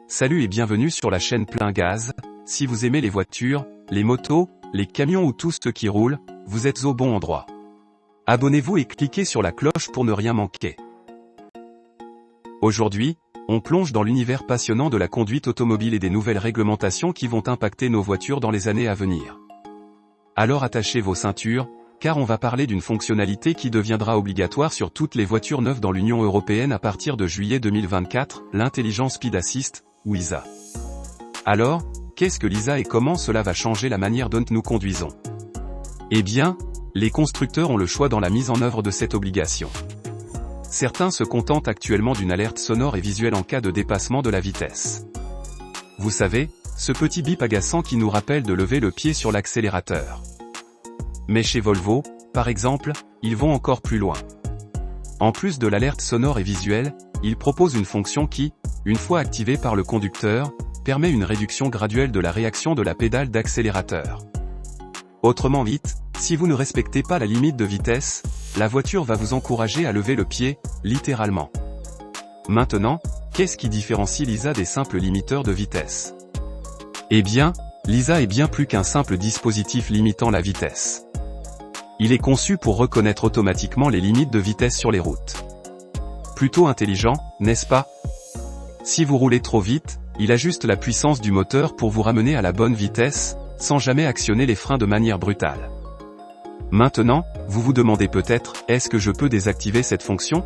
Salut et bienvenue sur la chaîne Plein Gaz. Si vous aimez les voitures, les motos, les camions ou tout ce qui roule, vous êtes au bon endroit. Abonnez-vous et cliquez sur la cloche pour ne rien manquer. Aujourd'hui, on plonge dans l'univers passionnant de la conduite automobile et des nouvelles réglementations qui vont impacter nos voitures dans les années à venir. Alors attachez vos ceintures, car on va parler d'une fonctionnalité qui deviendra obligatoire sur toutes les voitures neuves dans l'Union européenne à partir de juillet 2024, l'Intelligent Speed Assist, ou ISA. Alors, qu'est-ce que l'ISA et comment cela va changer la manière dont nous conduisons? Eh bien, les constructeurs ont le choix dans la mise en œuvre de cette obligation. Certains se contentent actuellement d'une alerte sonore et visuelle en cas de dépassement de la vitesse. Vous savez, ce petit bip agaçant qui nous rappelle de lever le pied sur l'accélérateur. Mais chez Volvo, par exemple, ils vont encore plus loin. En plus de l'alerte sonore et visuelle, ils proposent une fonction qui, une fois activée par le conducteur, permet une réduction graduelle de la réaction de la pédale d'accélérateur. Autrement dit, si vous ne respectez pas la limite de vitesse, la voiture va vous encourager à lever le pied, littéralement. Maintenant, qu'est-ce qui différencie l'ISA des simples limiteurs de vitesse? Eh bien, l'ISA est bien plus qu'un simple dispositif limitant la vitesse. Il est conçu pour reconnaître automatiquement les limites de vitesse sur les routes. Plutôt intelligent, n'est-ce pas? Si vous roulez trop vite, il ajuste la puissance du moteur pour vous ramener à la bonne vitesse, sans jamais actionner les freins de manière brutale. Maintenant, vous vous demandez peut-être, est-ce que je peux désactiver cette fonction?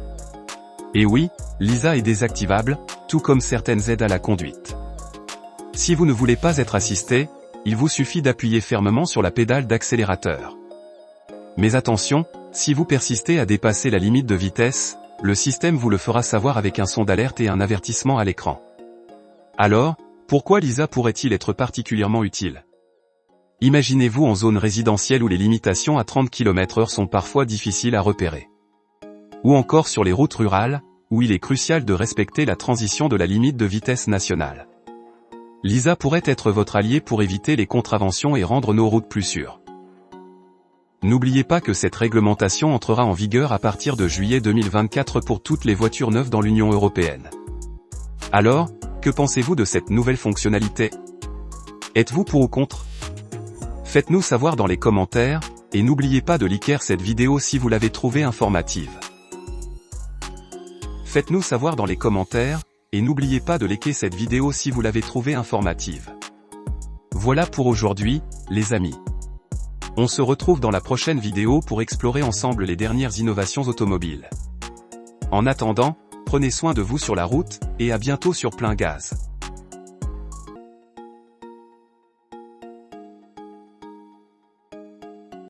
Eh oui, l'ISA est désactivable, tout comme certaines aides à la conduite. Si vous ne voulez pas être assisté, il vous suffit d'appuyer fermement sur la pédale d'accélérateur. Mais attention, si vous persistez à dépasser la limite de vitesse, le système vous le fera savoir avec un son d'alerte et un avertissement à l'écran. Alors, pourquoi l'ISA pourrait-il être particulièrement utile? Imaginez-vous en zone résidentielle où les limitations à 30 km/h sont parfois difficiles à repérer. Ou encore sur les routes rurales, où il est crucial de respecter la transition de la limite de vitesse nationale. L'ISA pourrait être votre allié pour éviter les contraventions et rendre nos routes plus sûres. N'oubliez pas que cette réglementation entrera en vigueur à partir de juillet 2024 pour toutes les voitures neuves dans l'Union européenne. Alors, que pensez-vous de cette nouvelle fonctionnalité? Êtes-vous pour ou contre? Faites-nous savoir dans les commentaires, et n'oubliez pas de liker cette vidéo si vous l'avez trouvée informative. Faites-nous savoir dans les commentaires, et n'oubliez pas de liker cette vidéo si vous l'avez trouvée informative. Voilà pour aujourd'hui, les amis. On se retrouve dans la prochaine vidéo pour explorer ensemble les dernières innovations automobiles. En attendant, prenez soin de vous sur la route, et à bientôt sur Plein Gaz.